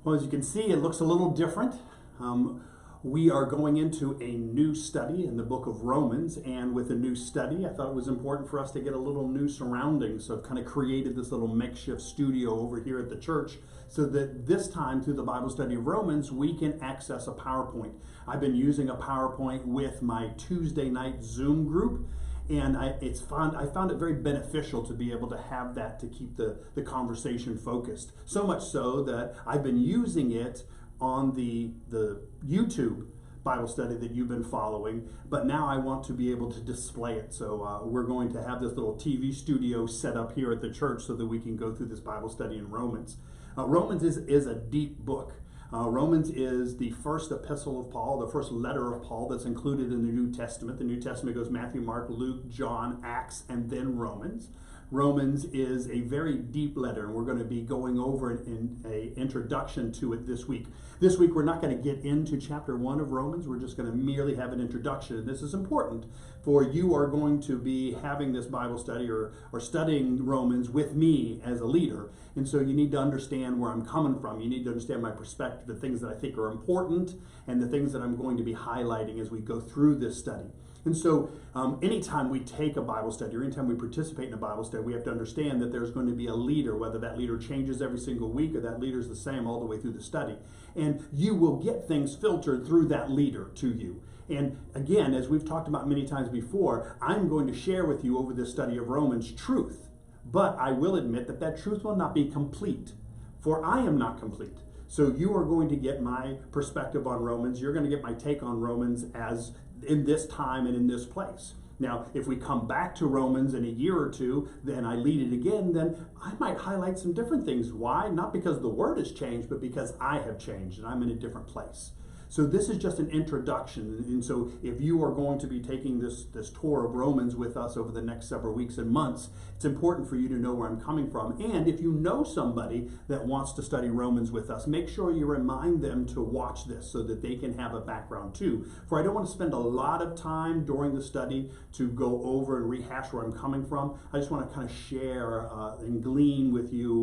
Well, as you can see, it looks a little different. We are going into a new study in the book of Romans, and with a new study, I thought it was important for us to get a little new surroundings. So I've kind of created this little makeshift studio over here at the church so that this time through the Bible study of Romans, we can access a PowerPoint. I've been using a PowerPoint with my Tuesday night Zoom group, and I found it very beneficial to be able to have that to keep the conversation focused. So much so that I've been using it on the YouTube Bible study that you've been following, but now I want to be able to display it. So we're going to have this little TV studio set up here at the church so that we can go through this Bible study in Romans. Romans is a deep book. Romans is the first epistle of Paul, the first letter of Paul that's included in the New Testament. The New Testament goes Matthew, Mark, Luke, John, Acts, and then Romans. Romans is a very deep letter, and we're going to be going over an introduction to it this week. This week, we're not going to get into chapter 1 of Romans. We're just going to merely have an introduction. And this is important, for you are going to be having this Bible study or studying Romans with me as a leader. And so you need to understand where I'm coming from. You need to understand my perspective, the things that I think are important, and the things that I'm going to be highlighting as we go through this study. And so anytime we take a Bible study or anytime we participate in a Bible study, we have to understand that there's going to be a leader, whether that leader changes every single week or that leader's the same all the way through the study. And you will get things filtered through that leader to you. And again, as we've talked about many times before, I'm going to share with you over this study of Romans truth. But I will admit that that truth will not be complete, for I am not complete. So you are going to get my perspective on Romans. You're going to get my take on Romans as in this time and in this place. Now, if we come back to Romans in a year or two, then I lead it again, then I might highlight some different things. Why? Not because the word has changed, but because I have changed and I'm in a different place. So this is just an introduction. And so if you are going to be taking this tour of Romans with us over the next several weeks and months, it's important for you to know where I'm coming from. And if you know somebody that wants to study Romans with us, make sure you remind them to watch this so that they can have a background too. For I don't want to spend a lot of time during the study to go over and rehash where I'm coming from. I just want to kind of share and glean with you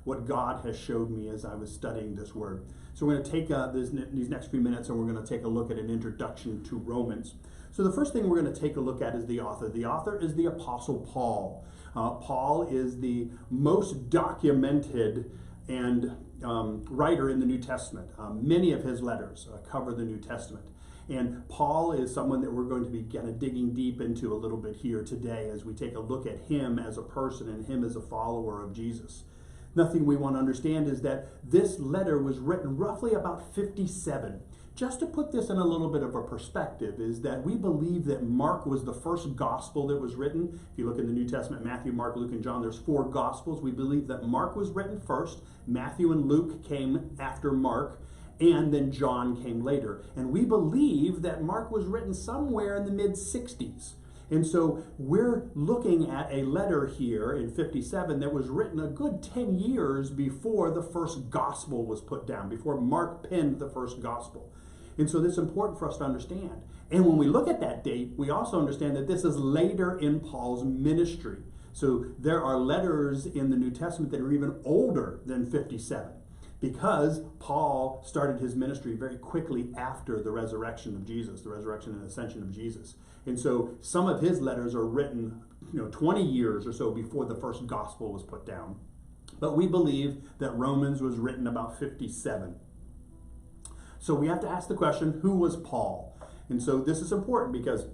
what God has showed me as I was studying this word. So we're going to take these next few minutes and we're going to take a look at an introduction to Romans. So the first thing we're going to take a look at is the author. The author is the Apostle Paul. Paul is the most documented and writer in the New Testament. Many of his letters cover the New Testament. And Paul is someone that we're going to be kind of digging deep into a little bit here today as we take a look at him as a person and him as a follower of Jesus. Nothing we want to understand is that this letter was written roughly about 57. Just to put this in a little bit of a perspective is that we believe that Mark was the first gospel that was written. If you look in the New Testament, Matthew, Mark, Luke, and John, there's 4 gospels. We believe that Mark was written first, Matthew and Luke came after Mark, and then John came later. And we believe that Mark was written somewhere in the mid-60s. And so we're looking at a letter here in 57 that was written a good 10 years before the first gospel was put down, before Mark penned the first gospel. And so this is important for us to understand. And when we look at that date, we also understand that this is later in Paul's ministry. So there are letters in the New Testament that are even older than 57. Because Paul started his ministry very quickly after the resurrection of Jesus, the resurrection and ascension of Jesus. And so some of his letters are written 20 years or so before the first gospel was put down. But we believe that Romans was written about 57. So we have to ask the question, who was Paul? And so this is important because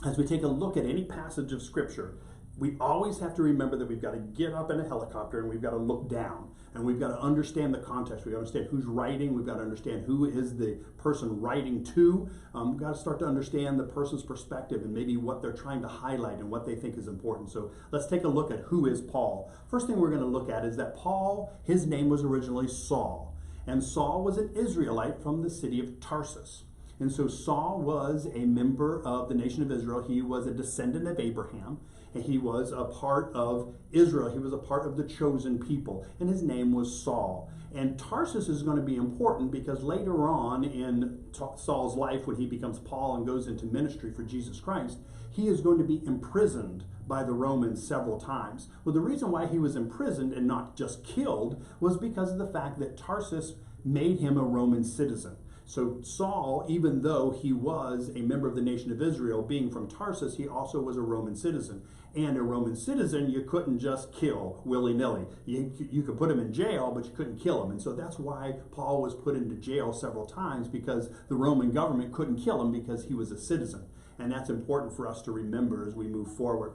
as we take a look at any passage of Scripture, we always have to remember that we've got to get up in a helicopter and we've got to look down. And we've got to understand the context. We've got to understand who's writing. We've got to understand who is the person writing to. We've got to start to understand the person's perspective and maybe what they're trying to highlight and what they think is important. So let's take a look at who is Paul. First thing we're going to look at is that Paul, his name was originally Saul. And Saul was an Israelite from the city of Tarsus. And so Saul was a member of the nation of Israel. He was a descendant of Abraham. He was a part of Israel. He was a part of the chosen people, and his name was Saul. And Tarsus is going to be important because later on in Saul's life, when he becomes Paul and goes into ministry for Jesus Christ, he is going to be imprisoned by the Romans several times. Well, the reason why he was imprisoned and not just killed was because of the fact that Tarsus made him a Roman citizen. So Saul, even though he was a member of the nation of Israel, being from Tarsus, he also was a Roman citizen. And a Roman citizen, you couldn't just kill willy-nilly. You could put him in jail, but you couldn't kill him. And so that's why Paul was put into jail several times, because the Roman government couldn't kill him because he was a citizen. And that's important for us to remember as we move forward.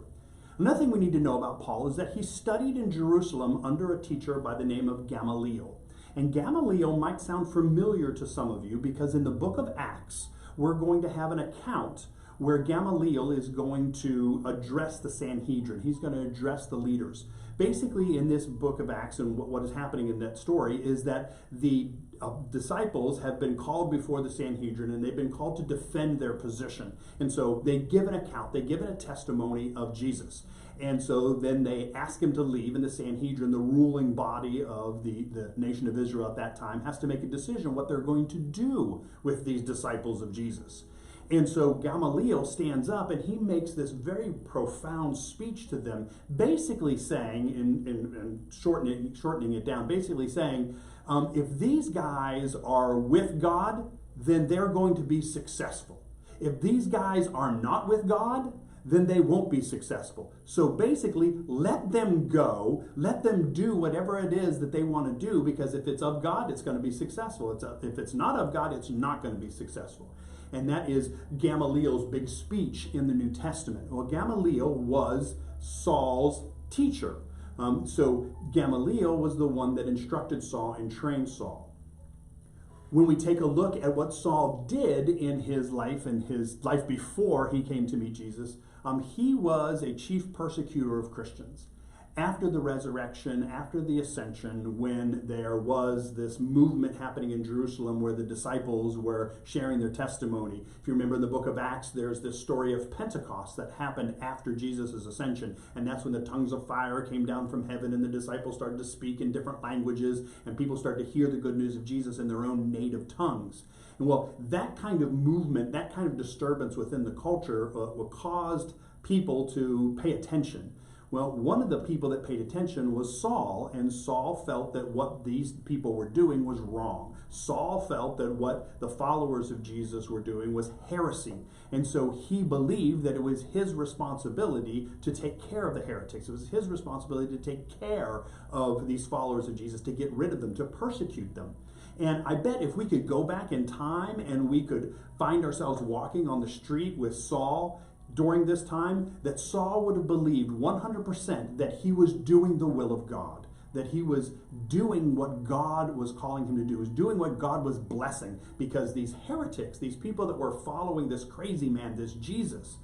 Another thing we need to know about Paul is that he studied in Jerusalem under a teacher by the name of Gamaliel. And Gamaliel might sound familiar to some of you because in the book of Acts, we're going to have an account where Gamaliel is going to address the Sanhedrin. He's going to address the leaders. Basically, in this book of Acts, and what is happening in that story is that the disciples have been called before the Sanhedrin, and they've been called to defend their position. And so they give an account, they give a testimony of Jesus. And so then they ask him to leave, and the Sanhedrin, the ruling body of the nation of Israel at that time, has to make a decision what they're going to do with these disciples of Jesus. And so Gamaliel stands up and he makes this very profound speech to them, basically saying, in shortening it down, basically saying, if these guys are with God, then they're going to be successful. If these guys are not with God, then they won't be successful. So basically, let them go, let them do whatever it is that they want to do, because if it's of God, it's going to be successful. If it's not of God, it's not going to be successful. And that is Gamaliel's big speech in the New Testament. Well, Gamaliel was Saul's teacher. So Gamaliel was the one that instructed Saul and trained Saul. When we take a look at what Saul did in his life and his life before he came to meet Jesus, he was a chief persecutor of Christians. After the resurrection, after the ascension, when there was this movement happening in Jerusalem where the disciples were sharing their testimony. If you remember in the book of Acts, there's this story of Pentecost that happened after Jesus' ascension. And that's when the tongues of fire came down from heaven and the disciples started to speak in different languages and people started to hear the good news of Jesus in their own native tongues. And well, that kind of movement, that kind of disturbance within the culture caused people to pay attention. Well, one of the people that paid attention was Saul, and Saul felt that what these people were doing was wrong. Saul felt that what the followers of Jesus were doing was heresy, and so he believed that it was his responsibility to take care of the heretics. It was his responsibility to take care of these followers of Jesus, to get rid of them, to persecute them. And I bet if we could go back in time and we could find ourselves walking on the street with Saul during this time, that Saul would have believed 100% that he was doing the will of God, that he was doing what God was calling him to do, was doing what God was blessing, because these heretics, these people that were following this crazy man, this Jesus,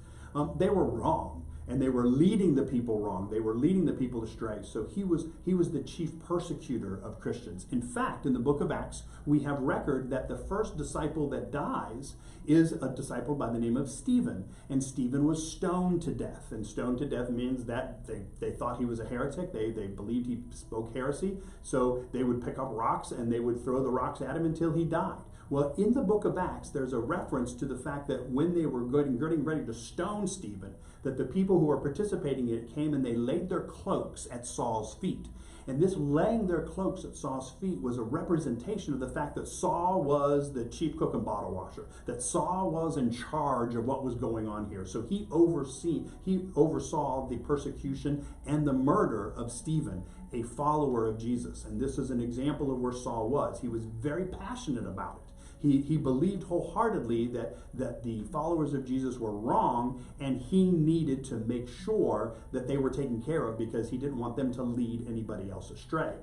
they were wrong. And they were leading the people wrong. They were leading the people astray. So he was the chief persecutor of Christians. In fact, in the book of Acts, we have record that the first disciple that dies is a disciple by the name of Stephen. And Stephen was stoned to death. And stoned to death means that they thought he was a heretic. They believed he spoke heresy. So they would pick up rocks and they would throw the rocks at him until he died. Well, in the book of Acts, there's a reference to the fact that when they were getting ready to stone Stephen, that the people who were participating in it came and they laid their cloaks at Saul's feet. And this laying their cloaks at Saul's feet was a representation of the fact that Saul was the chief cook and bottle washer, that Saul was in charge of what was going on here. So he oversaw the persecution and the murder of Stephen, a follower of Jesus. And this is an example of where Saul was. He was very passionate about it. He believed wholeheartedly that the followers of Jesus were wrong, and he needed to make sure that they were taken care of because he didn't want them to lead anybody else astray.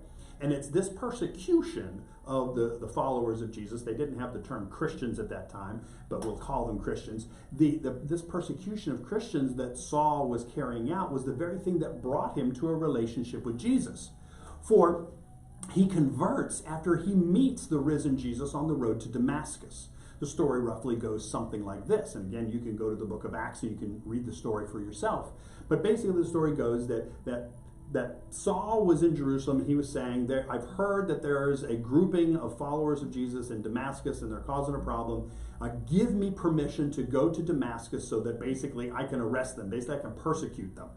And it's this persecution of the followers of Jesus. They didn't have the term Christians at that time, but we'll call them Christians. This persecution of Christians that Saul was carrying out was the very thing that brought him to a relationship with Jesus. For he converts after he meets the risen Jesus on the road to Damascus. The story roughly goes something like this. And again, you can go to the book of Acts and you can read the story for yourself. But basically the story goes that Saul was in Jerusalem, and he was saying, I've heard that there's a grouping of followers of Jesus in Damascus, and they're causing a problem. Give me permission to go to Damascus so that basically I can arrest them. Basically, I can persecute them.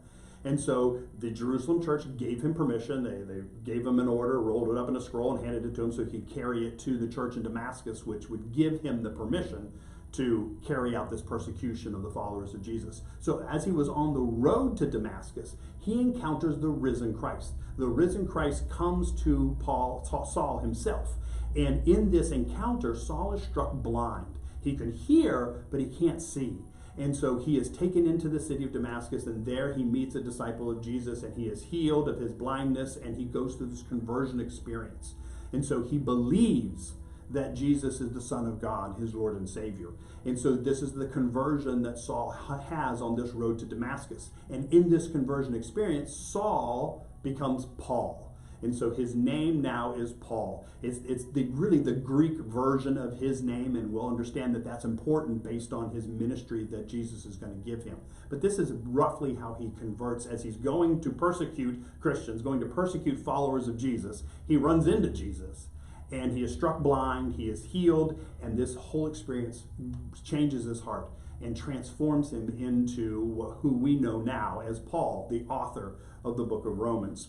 And so the Jerusalem church gave him permission. They gave him an order, rolled it up in a scroll, and handed it to him so he could carry it to the church in Damascus, which would give him the permission to carry out this persecution of the followers of Jesus. So as he was on the road to Damascus, he encounters the risen Christ. The risen Christ comes to Saul himself. And in this encounter, Saul is struck blind. He can hear, but he can't see. And so he is taken into the city of Damascus, and there he meets a disciple of Jesus, and he is healed of his blindness, and he goes through this conversion experience. And so he believes that Jesus is the Son of God, his Lord and Savior. And so this is the conversion that Saul has on this road to Damascus. And in this conversion experience, Saul becomes Paul. And so his name now is Paul. It's really the Greek version of his name, and we'll understand that that's important based on his ministry that Jesus is going to give him. But this is roughly how he converts as he's going to persecute Christians, going to persecute followers of Jesus. He runs into Jesus, and he is struck blind, he is healed, and this whole experience changes his heart and transforms him into who we know now as Paul, the author of the book of Romans.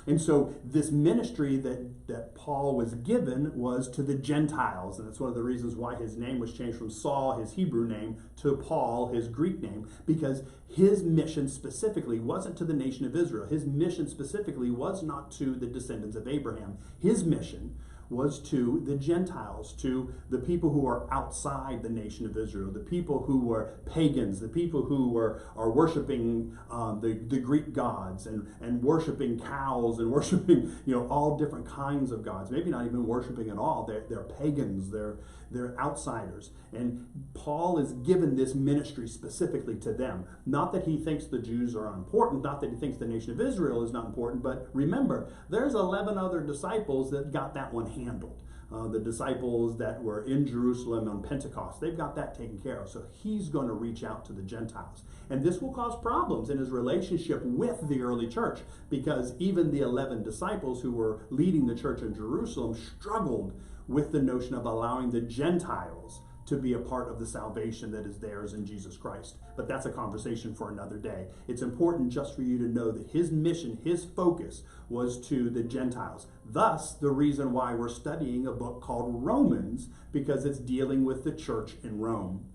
And so this ministry that Paul was given was to the Gentiles. And that's one of the reasons why his name was changed from Saul, his Hebrew name, to Paul, his Greek name, because his mission specifically wasn't to the nation of Israel. His mission specifically was not to the descendants of Abraham. His mission was to the Gentiles, to the people who are outside the nation of Israel, the people who were pagans, the people who are worshiping the Greek gods and worshiping cows and worshiping all different kinds of gods. Maybe not even worshiping at all. They're pagans. They're outsiders. And Paul is given this ministry specifically to them. Not that he thinks the Jews are unimportant, not that he thinks the nation of Israel is not important, but remember, there's 11 other disciples that got that one handled. The disciples that were in Jerusalem on Pentecost, they've got that taken care of. So he's going to reach out to the Gentiles. And this will cause problems in his relationship with the early church, because even the 11 disciples who were leading the church in Jerusalem struggled with the notion of allowing the Gentiles to be a part of the salvation that is theirs in Jesus Christ. But that's a conversation for another day. It's important just for you to know that his mission, his focus was to the Gentiles. Thus, the reason why we're studying a book called Romans, because it's dealing with the church in Rome.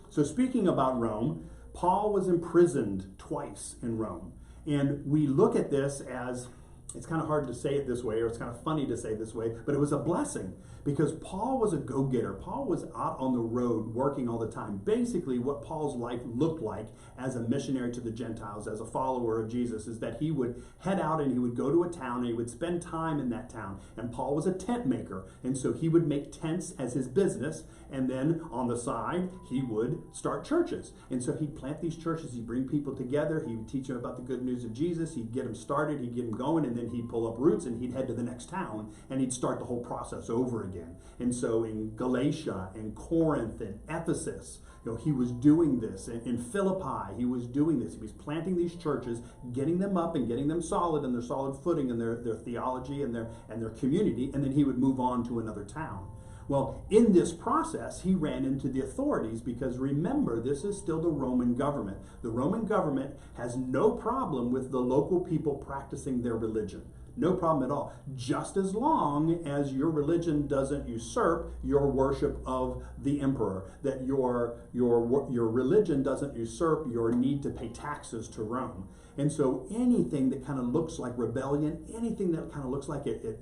So speaking about Rome, Paul was imprisoned twice in Rome. And we look at this as, it's kind of hard to say it this way, or it's kind of funny to say it this way, but it was a blessing because Paul was a go-getter. Paul was out on the road working all the time. Basically, what Paul's life looked like as a missionary to the Gentiles, as a follower of Jesus, is that he would head out and he would go to a town and he would spend time in that town. And Paul was a tent maker, and so he would make tents as his business, and then on the side, he would start churches. And so he'd plant these churches, he'd bring people together, he would teach them about the good news of Jesus, he'd get them started, he'd get them going, and then he'd pull up roots and he'd head to the next town and he'd start the whole process over again. And so in Galatia and Corinth and Ephesus, he was doing this. In Philippi, he was doing this. He was planting these churches, getting them up and getting them solid in their solid footing in their theology and their community, and then he would move on to another town. Well, in this process, he ran into the authorities because remember, this is still the Roman government. The Roman government has no problem with the local people practicing their religion. No problem at all. Just as long as your religion doesn't usurp your worship of the emperor, that your religion doesn't usurp your need to pay taxes to Rome. And so anything that kind of looks like rebellion, anything that kind of looks like it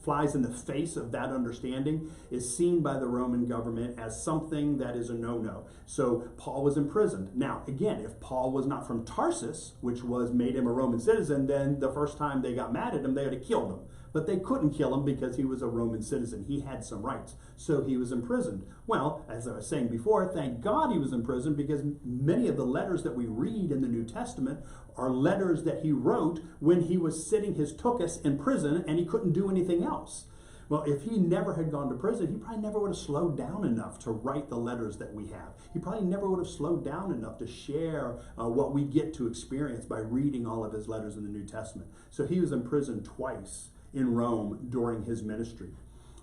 flies in the face of that understanding is seen by the Roman government as something that is a no-no. So Paul was imprisoned. Now, again, if Paul was not from Tarsus, which made him a Roman citizen, then the first time they got mad at him, they would have killed him. But they couldn't kill him because he was a Roman citizen. He had some rights. So he was imprisoned. Well, as I was saying before, thank God he was imprisoned because many of the letters that we read in the New Testament are letters that he wrote when he was sitting his tuchus in prison and he couldn't do anything else. Well, if he never had gone to prison, he probably never would have slowed down enough to write the letters that we have. He probably never would have slowed down enough to share what we get to experience by reading all of his letters in the New Testament. So he was imprisoned twice in Rome during his ministry.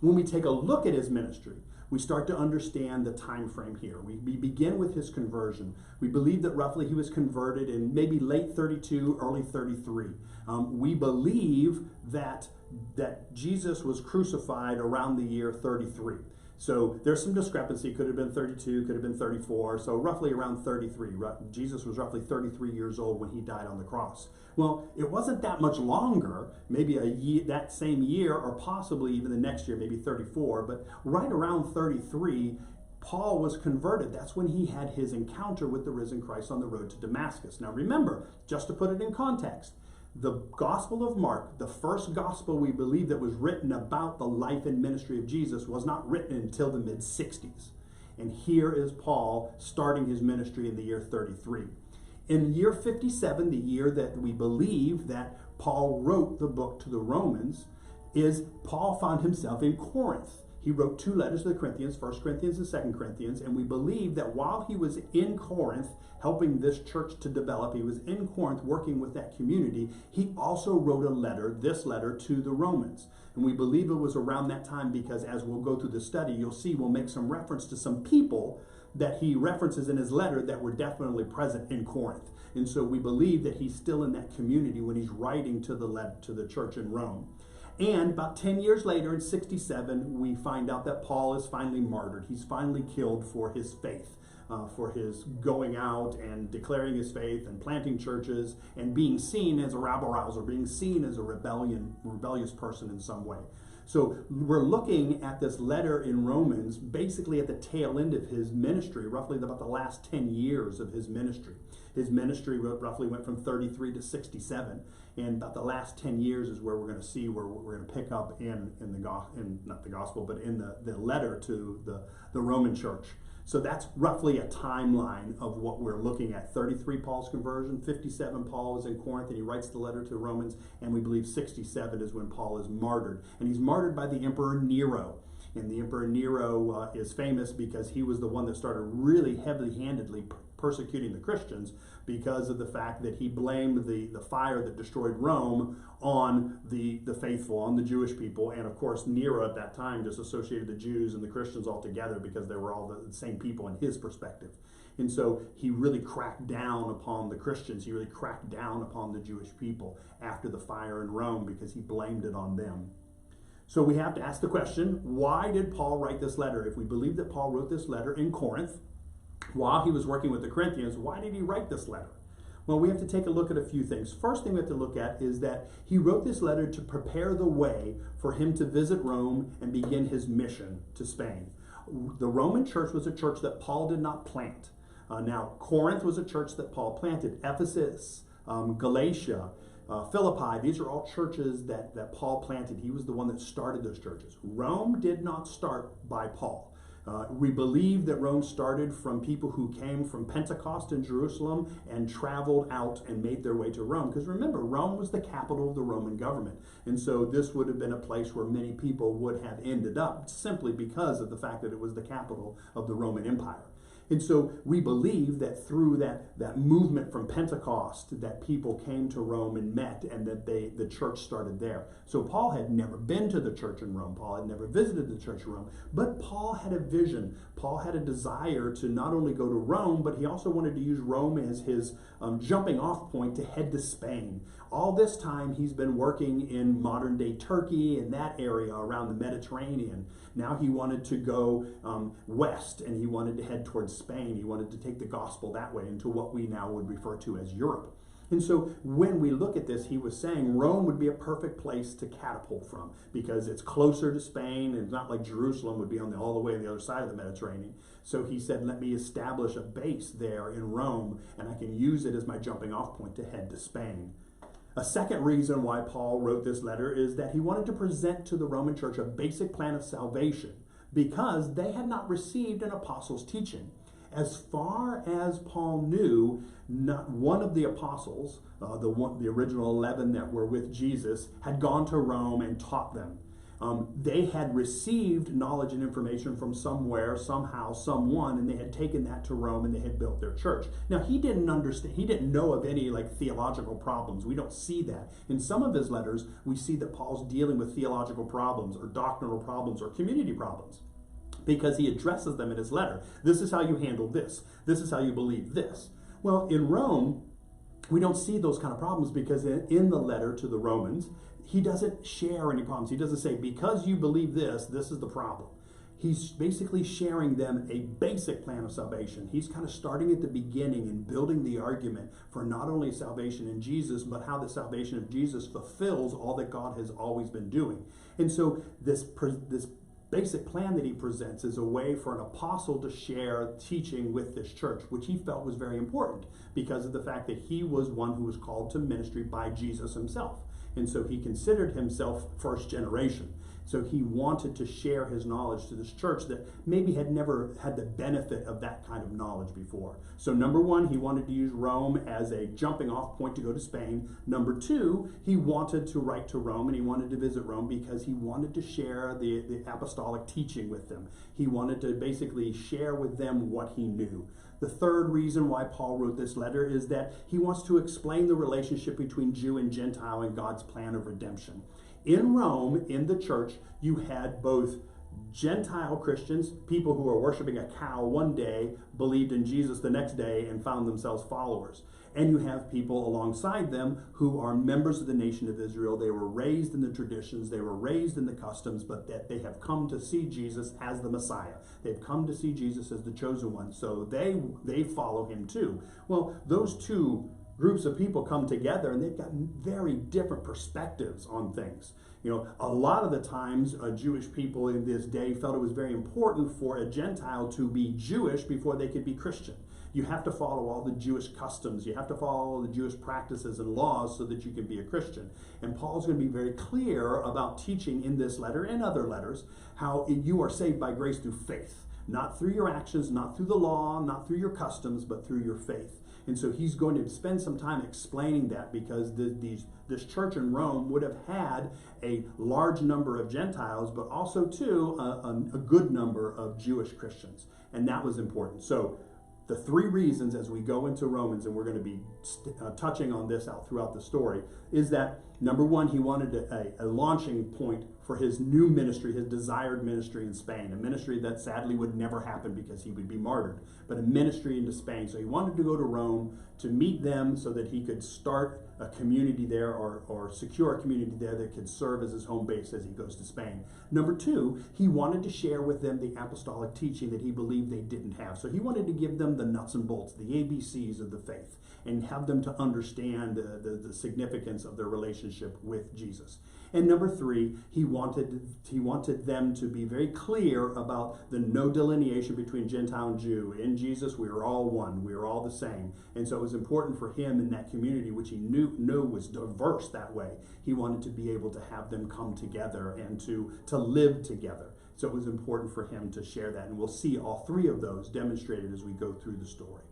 When we take a look at his ministry, we start to understand the time frame here. We begin with his conversion. We believe that roughly he was converted in maybe late 32, early 33. We believe that Jesus was crucified around the year 33. So there's some discrepancy. Could have been 32, could have been 34. So roughly around 33. Jesus was roughly 33 years old when he died on the cross. Well, it wasn't that much longer, maybe a year, that same year, or possibly even the next year, maybe 34. But right around 33, Paul was converted. That's when he had his encounter with the risen Christ on the road to Damascus. Now remember, just to put it in context, the Gospel of Mark, the first gospel we believe that was written about the life and ministry of Jesus, was not written until the mid-60s. And here is Paul starting his ministry in the year 33. In year 57, the year that we believe that Paul wrote the book to the Romans, is Paul found himself in Corinth. He wrote 2 letters to the Corinthians, 1 Corinthians and 2 Corinthians, and we believe that while he was in Corinth, helping this church to develop, he was in Corinth working with that community, he also wrote a letter, this letter, to the Romans. And we believe it was around that time because as we'll go through the study, you'll see we'll make some reference to some people that he references in his letter that were definitely present in Corinth. And so we believe that he's still in that community when he's writing to the church in Rome. And about 10 years later, in 67, we find out that Paul is finally martyred. He's finally killed for his faith, for his going out and declaring his faith and planting churches and being seen as a rabble-rouser, being seen as a rebellious person in some way. So we're looking at this letter in Romans basically at the tail end of his ministry, roughly about the last 10 years of his ministry. His ministry roughly went from 33 to 67, and about the last 10 years is where we're going to see where we're going to pick up in not the gospel, but in the letter to the Roman church. So that's roughly a timeline of what we're looking at. 33, Paul's conversion. 57, Paul is in Corinth, and he writes the letter to Romans. And we believe 67 is when Paul is martyred. And he's martyred by the Emperor Nero. And the Emperor Nero is famous because he was the one that started really heavily-handedly persecuting the Christians because of the fact that he blamed the fire that destroyed Rome on the faithful, on the Jewish people. And of course, Nero at that time just associated the Jews and the Christians all together because they were all the same people in his perspective. And so he really cracked down upon the Christians. He really cracked down upon the Jewish people after the fire in Rome because he blamed it on them. So we have to ask the question, why did Paul write this letter? If we believe that Paul wrote this letter in Corinth, while he was working with the Corinthians, why did he write this letter? Well, we have to take a look at a few things. First thing we have to look at is that he wrote this letter to prepare the way for him to visit Rome and begin his mission to Spain. The Roman church was a church that Paul did not plant. Now, Corinth was a church that Paul planted. Ephesus, Galatia, Philippi, these are all churches that Paul planted. He was the one that started those churches. Rome did not start by Paul. We believe that Rome started from people who came from Pentecost in Jerusalem and traveled out and made their way to Rome. Because remember, Rome was the capital of the Roman government. And so this would have been a place where many people would have ended up simply because of the fact that it was the capital of the Roman Empire. And so we believe that through that movement from Pentecost that people came to Rome and met and that the church started there. So Paul had never been to the church in Rome. Paul had never visited the church in Rome. But Paul had a vision. Paul had a desire to not only go to Rome, but he also wanted to use Rome as his jumping off point to head to Spain. All this time he's been working in modern day Turkey and that area around the Mediterranean. Now he wanted to go west and he wanted to head towards Spain. He wanted to take the gospel that way into what we now would refer to as Europe. And so when we look at this, he was saying Rome would be a perfect place to catapult from because it's closer to Spain and it's not like Jerusalem would be all the way on the other side of the Mediterranean. So he said, let me establish a base there in Rome and I can use it as my jumping off point to head to Spain. A second reason why Paul wrote this letter is that he wanted to present to the Roman church a basic plan of salvation because they had not received an apostle's teaching. As far as Paul knew, not one of the apostles, the original 11 that were with Jesus, had gone to Rome and taught them. They had received knowledge and information from somewhere, somehow, someone, and they had taken that to Rome and they had built their church. Now, he didn't understand, he didn't know of any like theological problems. We don't see that. In some of his letters, we see that Paul's dealing with theological problems or doctrinal problems or community problems, because he addresses them in his letter. This is how you handle this. This is how you believe this. Well, in Rome, we don't see those kind of problems, because in the letter to the Romans, he doesn't share any problems. He doesn't say, because you believe this, this is the problem. He's basically sharing them a basic plan of salvation. He's kind of starting at the beginning and building the argument for not only salvation in Jesus, but how the salvation of Jesus fulfills all that God has always been doing. And so this basic plan that he presents is a way for an apostle to share teaching with this church, which he felt was very important because of the fact that he was one who was called to ministry by Jesus himself. And so he considered himself first generation. So he wanted to share his knowledge to this church that maybe had never had the benefit of that kind of knowledge before. So number one, he wanted to use Rome as a jumping off point to go to Spain. Number two, he wanted to write to Rome and he wanted to visit Rome because he wanted to share the apostolic teaching with them. He wanted to basically share with them what he knew. The third reason why Paul wrote this letter is that he wants to explain the relationship between Jew and Gentile and God's plan of redemption. In Rome, in the church, you had both Gentile Christians, people who were worshiping a cow one day, believed in Jesus the next day, and found themselves followers. And you have people alongside them who are members of the nation of Israel. They were raised in the traditions, they were raised in the customs, but that they have come to see Jesus as the Messiah. They've come to see Jesus as the chosen one, so they follow him too. Well, those two groups of people come together and they've got very different perspectives on things. You know, a lot of the times Jewish people in this day felt it was very important for a Gentile to be Jewish before they could be Christian. You have to follow all the Jewish customs. You have to follow all the Jewish practices and laws so that you can be a Christian. And Paul's going to be very clear about teaching in this letter and other letters how you are saved by grace through faith. Not through your actions, not through the law, not through your customs, but through your faith. And so he's going to spend some time explaining that, because this church in Rome would have had a large number of Gentiles, but also too a good number of Jewish Christians. And that was important. So the three reasons as we go into Romans, and we're going to be touching on this out throughout the story, is that number one, he wanted a launching point for his new ministry, his desired ministry in Spain, a ministry that sadly would never happen because he would be martyred, but a ministry into Spain. So he wanted to go to Rome to meet them so that he could start a community there, or secure a community there that could serve as his home base as he goes to Spain. Number two, he wanted to share with them the apostolic teaching that he believed they didn't have. So he wanted to give them the nuts and bolts, the ABCs of the faith, and have them to understand the significance of their relationship with Jesus. And number three, he wanted them to be very clear about the no delineation between Gentile and Jew. In Jesus, we are all one. We are all the same. And so it was important for him in that community, which he knew was diverse that way. He wanted to be able to have them come together and to live together. So it was important for him to share that. And we'll see all three of those demonstrated as we go through the story.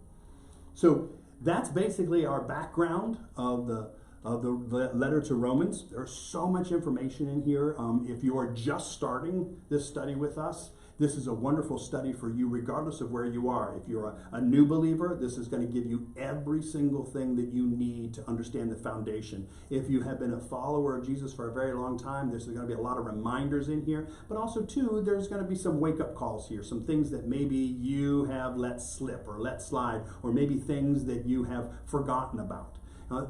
So that's basically our background of the letter to Romans. There's so much information in here. If you are just starting this study with us, this is a wonderful study for you regardless of where you are. If you're a new believer, this is going to give you every single thing that you need to understand the foundation. If you have been a follower of Jesus for a very long time, there's going to be a lot of reminders in here, but also too, there's going to be some wake-up calls here, some things that maybe you have let slip or let slide, or maybe things that you have forgotten about.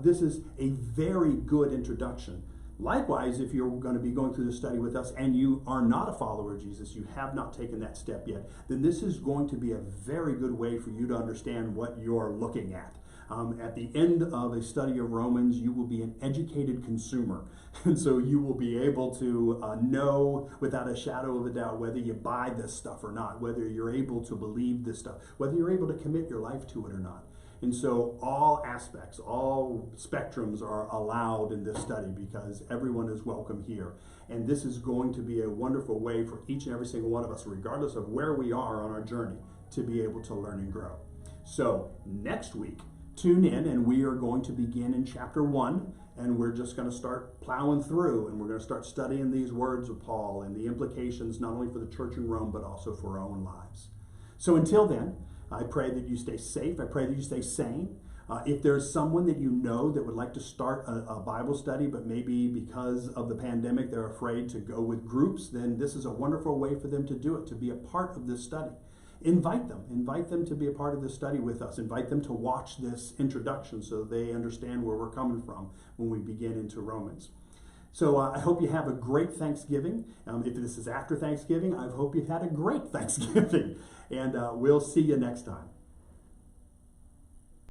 This is a very good introduction. Likewise, if you're going to be going through this study with us and you are not a follower of Jesus, you have not taken that step yet, then this is going to be a very good way for you to understand what you're looking at. At the end of a study of Romans, you will be an educated consumer. And so you will be able to know without a shadow of a doubt whether you buy this stuff or not, whether you're able to believe this stuff, whether you're able to commit your life to it or not. And so all aspects, all spectrums are allowed in this study because everyone is welcome here. And this is going to be a wonderful way for each and every single one of us, regardless of where we are on our journey, to be able to learn and grow. So next week, tune in and we are going to begin in chapter 1. and we're just going to start plowing through, and we're going to start studying these words of Paul and the implications not only for the church in Rome, but also for our own lives. So until then, I pray that you stay safe. I pray that you stay sane. If there's someone that you know that would like to start a Bible study, but maybe because of the pandemic they're afraid to go with groups, then this is a wonderful way for them to do it, to be a part of this study. Invite them to be a part of this study with us. Invite them to watch this introduction so they understand where we're coming from when we begin into Romans. So I hope you have a great Thanksgiving. If this is after Thanksgiving, I hope you've had a great Thanksgiving. And we'll see you next time.